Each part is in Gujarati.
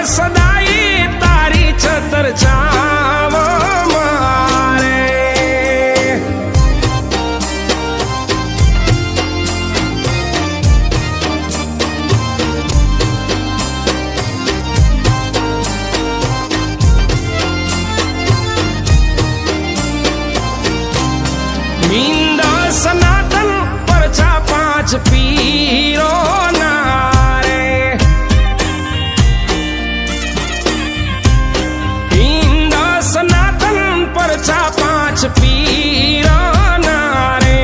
सदाई तारी छतर छाव मारे। मींदा सनातन परचा 5 पीरो नारे। मींदा सनातन परचा 5 पीरो नारे।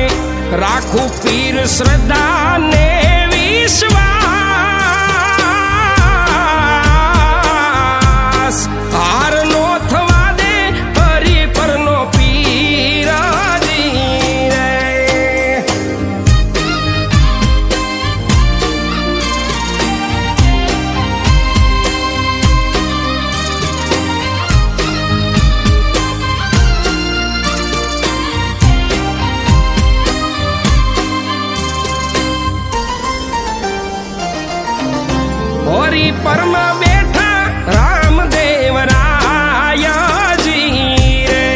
राखू पीर श्रद्धा ने विश्वास। हार नो थवा दे हरि पर नो पीर होरी परमा बैठा रामदेव राया जी रे।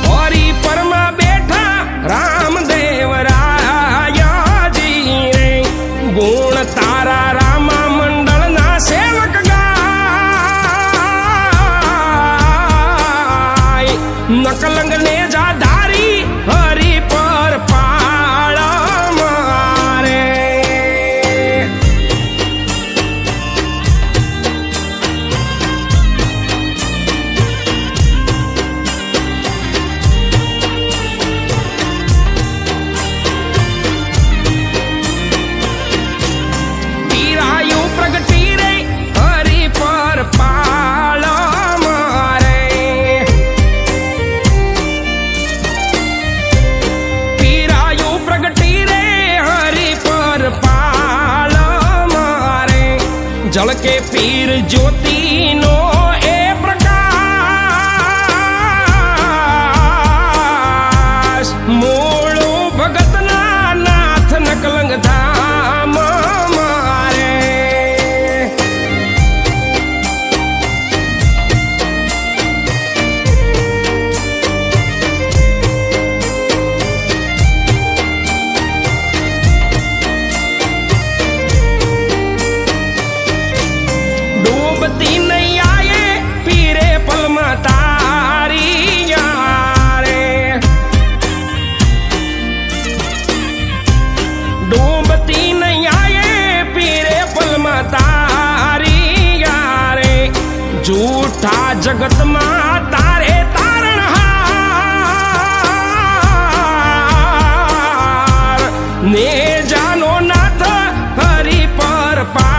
होरी परमा बैठा रामदेव राया जी रे। गुण तारा रामा मंडल ना सेवक गाय। नकलंग ने जा धारी हरि पर पाड़ा जल के पीर ज्योति नो ए प्रकाश। मोड़ो भगत ना नाथ नकलंग धाम मारे। डूबती नहीं आए पीरे पलमा तारी यारे। डूबती नहीं आए पीरे पलमा तारी यारे। झूठा जगत मां तारे तारणहार। ने जानो नाथ हरि पर पाड़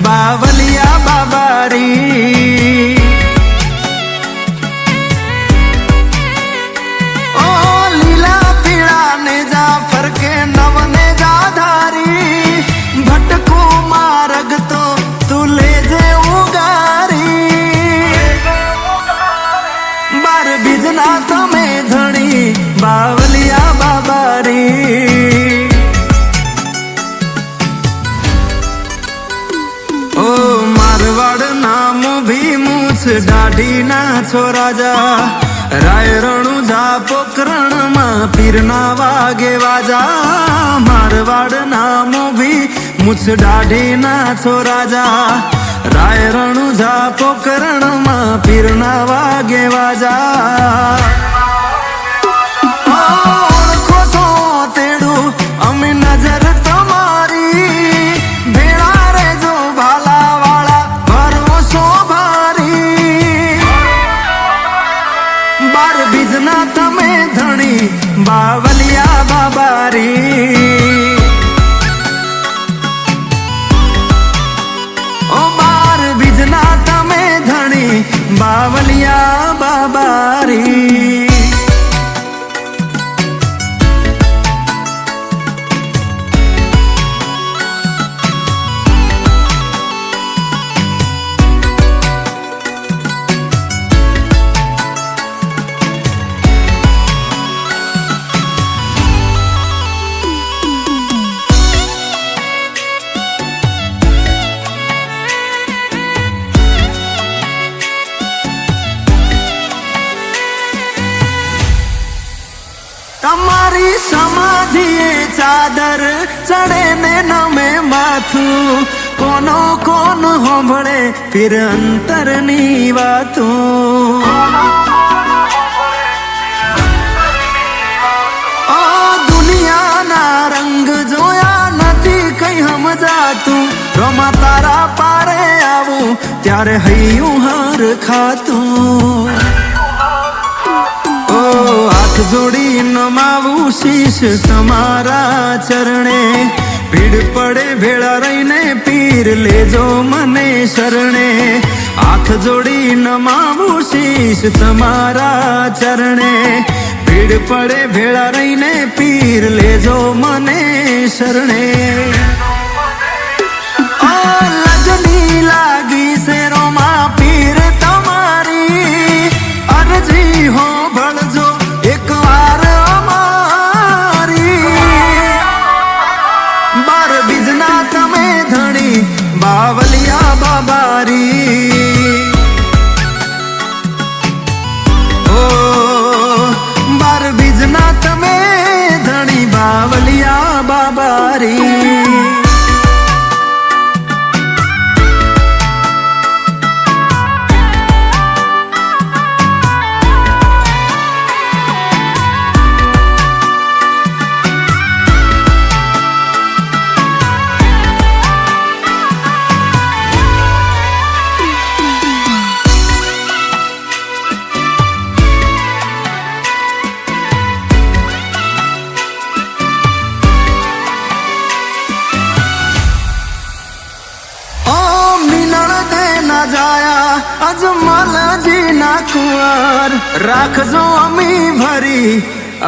बावलिया बाबारी। ओ लीला पीड़ा ने जा फरके नव ने जा धारी। भटको मार्ग तो तू ले जे उगारी। बार बिजना तमें धनी बावलिया बाबारी। ओ मारवाड़ नाम भी मूछ डाढ़ी ना छोरा जा। राय रणु जा पोखरण मां पीर ना वागे वाजा। मारवाड़ नाम भी मूछ डाढ़ी ना छोरा जा। राय रणु जा पोखरण मां पीर ना वागे वाजा। नजर तुम्हारी भेड़ा रे जो भाला वाला भरोसो भारी। બાર બીજના તમે ધણી બાવલિયા બાબારી ઓ બાર બીજના તમે ધણી બાવલિયા બાબારી તમારી સમાધિએ ચાદર ચડે ને નમે માથું કોનો કોન હોંભળે પીર અંતરની વાતું ઓ દુનિયાના રંગ જોયા નથી કઈ સમજાતું રોમા તારા પારે આવું ત્યારે હૈયું હાર ખાતું હાથ જોડી નમાવું શીશ તમારા ચરણે ભીડ પડે ભેળા રહીને પીર લેજો મને શરણે હાથ જોડી નમાવું શીશ તમારા ચરણે ભીડ પડે ભેળા રહીને પીર લેજો મને શરણે લગની લાગી છે રોમા પીર તમારી અરજી હો ભળજો તમે ધણી બાવલિયા બાબારી ઓ બાર બીજના તમે ધણી બાવલિયા બાબારી જાયા અજમલજી ના કુંવર રાખજો અમી ભરી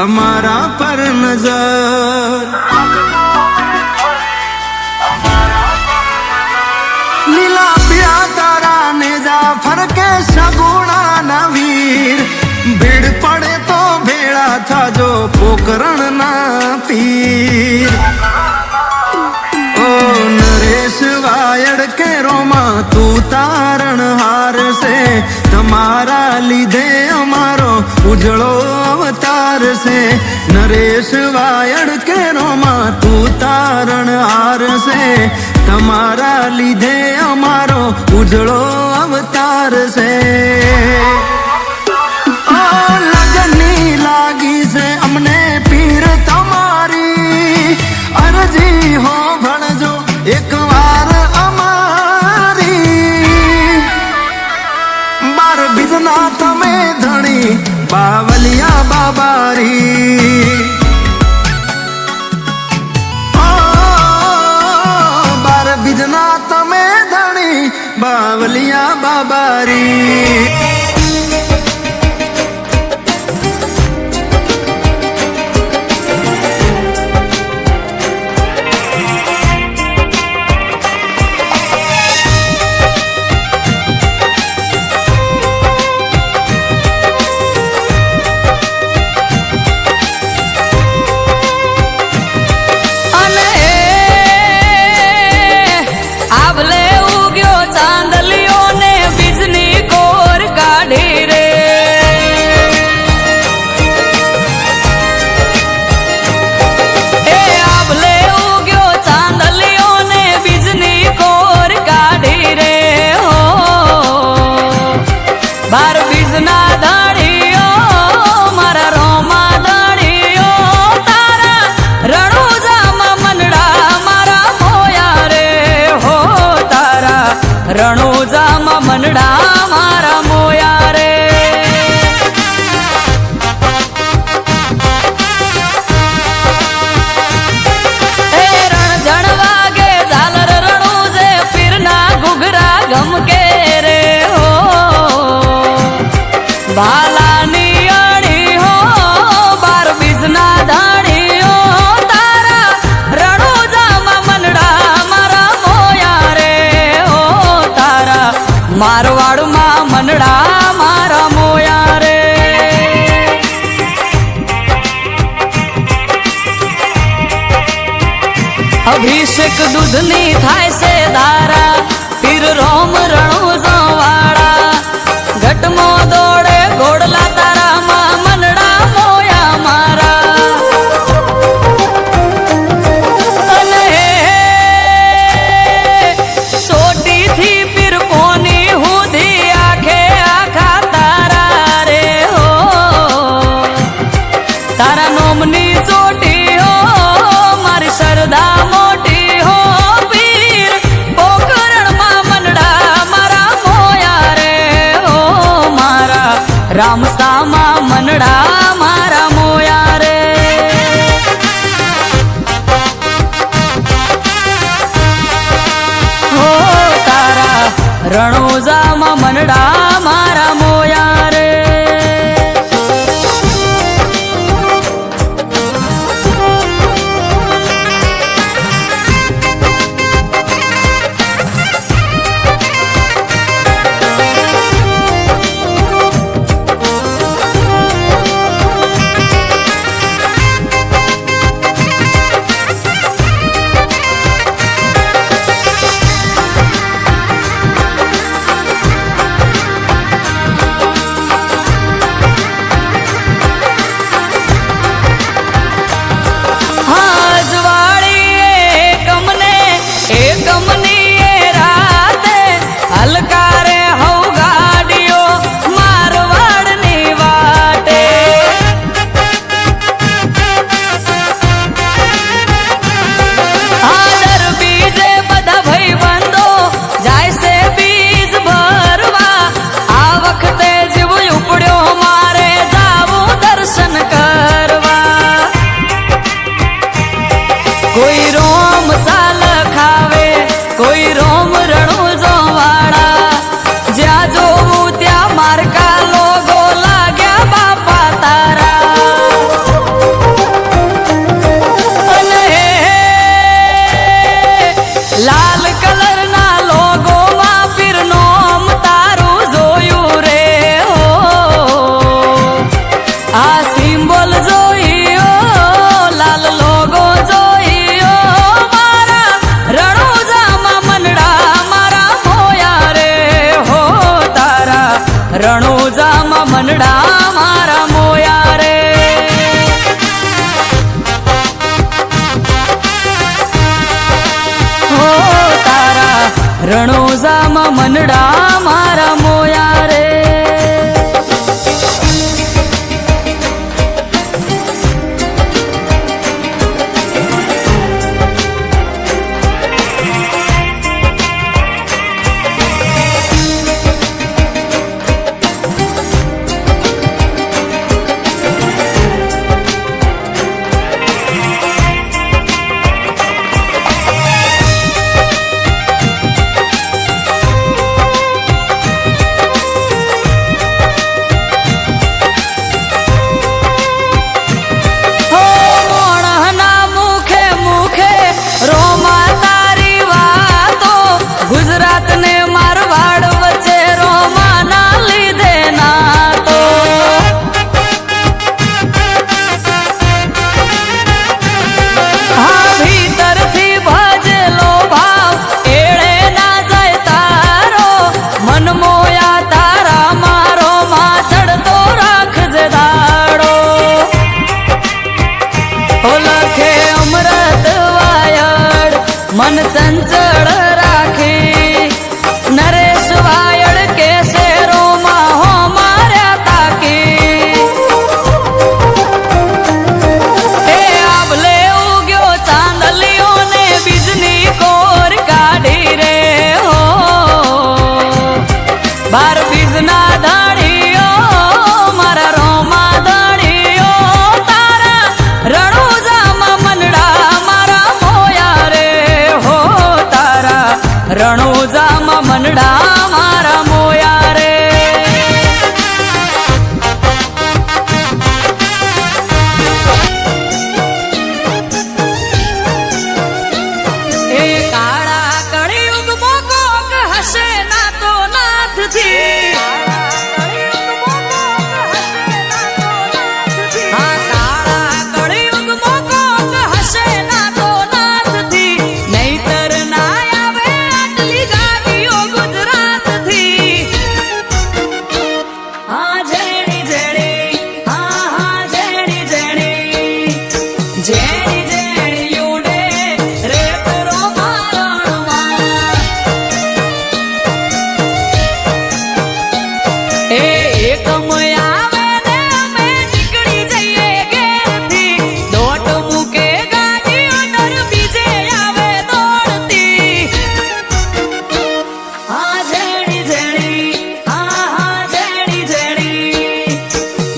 અમારા પર નજર લીલા પિયા તારા ને જા ફરકે સગુણા ના વીર ભીડ પડે તો ભેળા થાજો પોકરણ ના પીર ઓ નરેશ વાયડ કે રોમા તું તારણ હાર છે તમારા લીધે અમારો ઉજળો અવતાર છે નરેશ વાયડ કે રોમા તું તારણ હાર છે તમારા લીધે અમારો ઉજળો અવતાર છે લગની લાગી છે અમને પીર તમારી અરજી હો ભણજો એક વાર અમારી બાર બીજના તમે ધણી બાવલિયા બાબારી બાર બીજના તમે ધણી બાવલિયા બાબારી આવલે ઉગ્યો ચાંદલિયો ને બીજની કોર કા માળાની અડી હો બાર બીજના ધાડી હો તારા રણુજામાં મનડા મારા મોયા રે હો તારા મારવાડમાં મનડા મારા મોયા રે અભિષેક દૂધની થાય છે ધારા તીર રોમ રણુજા વાળા ઘટમો દોડે ઘોડલા તારામાં મનડા મોયા મારા અને ચોટીથી પીર કોની હુધી આખે આખા તારા રે હો તારા નોમની ચોટી હો મારી સરદા મોટી હો પીર પોકરણમાં મનડા મારા મોયા રે હો મારા રામસામાં મનડા મારા મોયા રે હો તારા રણુજામાં મનડા મારા મોયા રે હલકારે હઉ ગાડીઓ મારવાડની વાટે આદર બીજે બધા ભાઈબંધો જાય છે બીજ ભરવા આ વખતે જીવ ઉપડ્યો મારે જાવું દર્શન કરવા કોઈ રોમ સાલ ખાવે કોઈ રોમ રણુજો જ્યાં જોવું ત્યાં મારકા લોગો લાગ્યા બાપા તારા અને લાલ કલરના લોગોમાં પીર નોમ તારું જોયું રે હો આ સિમ્બોલ જોઈયો લાલ લોગો જોઈયો મારા રણુજામાં મનડા મારા મોયા રે હો તારા રણુજામાં મનડા મારા મોયા રે હો તારા રણુજામાં મનડા મારા મોયા રે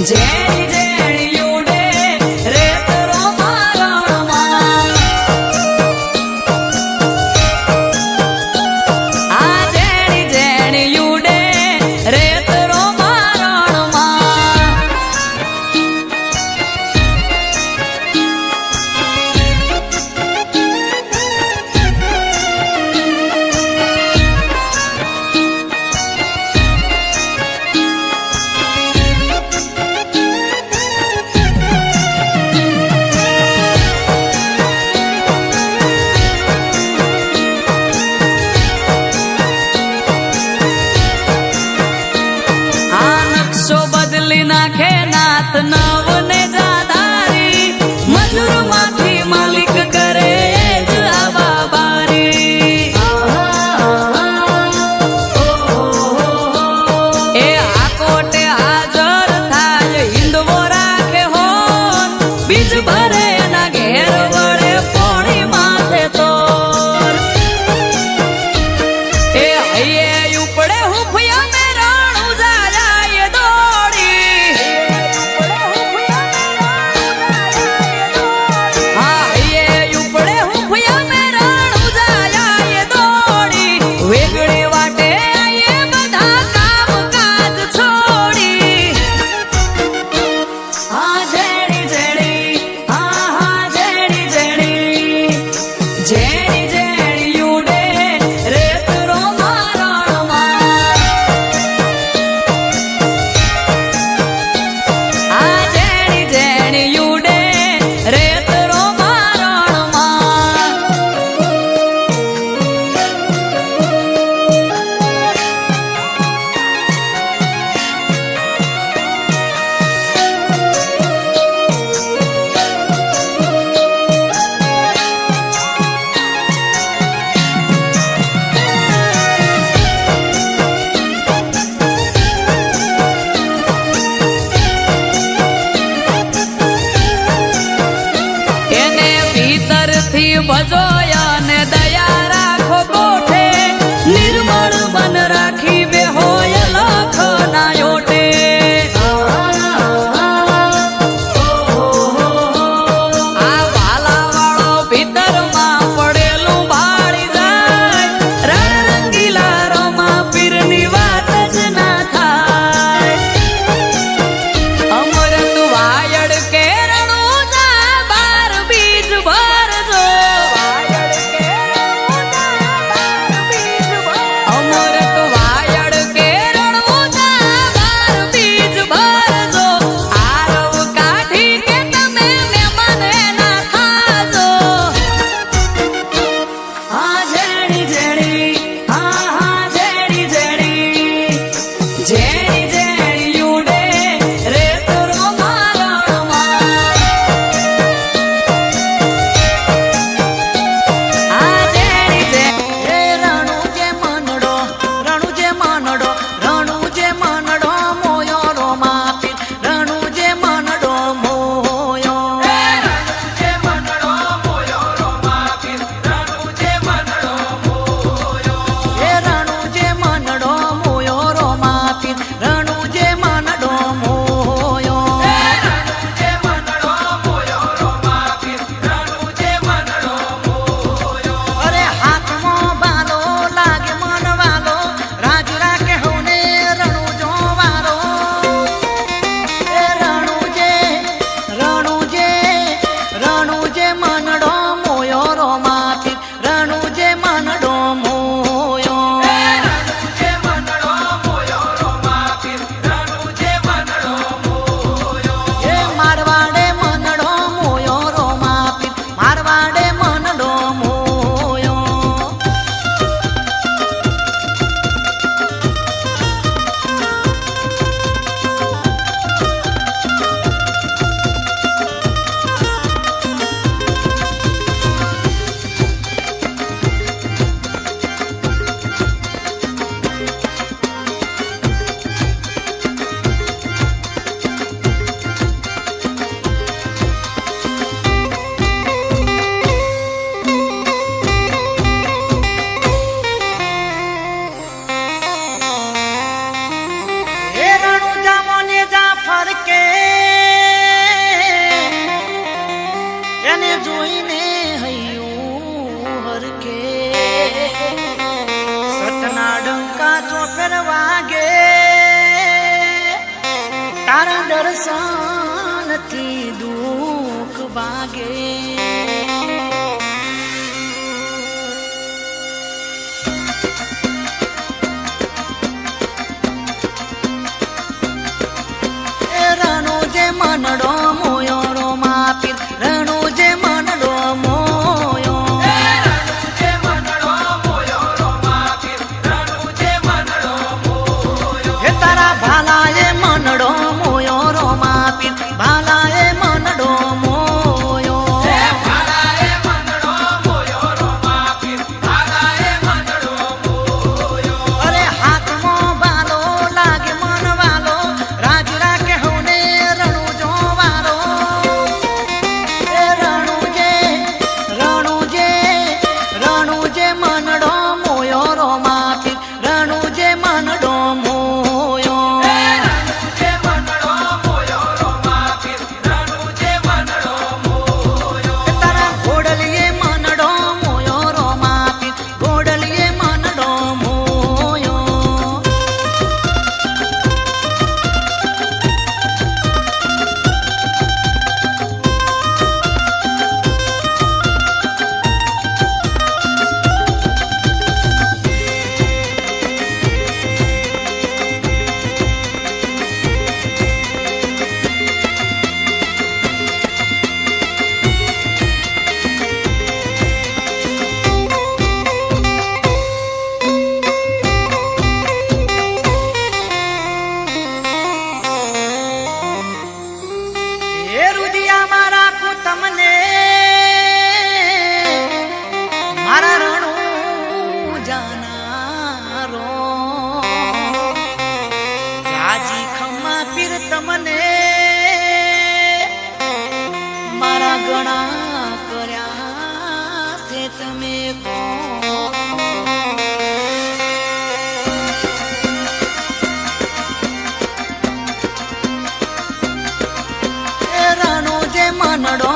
જેણી જેણી ઉડે રેત રોમારણમાં. આ જેણી જેણી ઉડે રેત રોમારણમાં. દર્શનથી દુઃખ ભાગે મનડો મોયો રો માપી રણુ જે મનડો મોયો રણુ જે મનડો મોયો રો માપી રણુ જે મનડો મોયો હે તારા ભાલાએ મનડો મોયો રો માપી ભાલાએ મનડો મોયો ભાલાએ મનડો મોયો રો માપી ભાલાએ મનડો મોયો અરે હાથમાં બાલો લાગે મન વાલો રાજ રાખે હોને રણુ જો વાલો એ રણુ જે મનડો મોયો રો માપી રણુ જે મનડો મોયો રણુ જે મનડો મોયો રો માપી રણુ જે મનડો મોયો તારા ઘોડલીએ મનડો મોયો રો માપી ઘોડલીએ મનડો મોયો હે રુદિયામાં રાખું તમને મારા રણુ જાનારો રાજી ખમ્મા પીર તમને મારા ગણા કર્યા છે તમે રણુ જે મનડો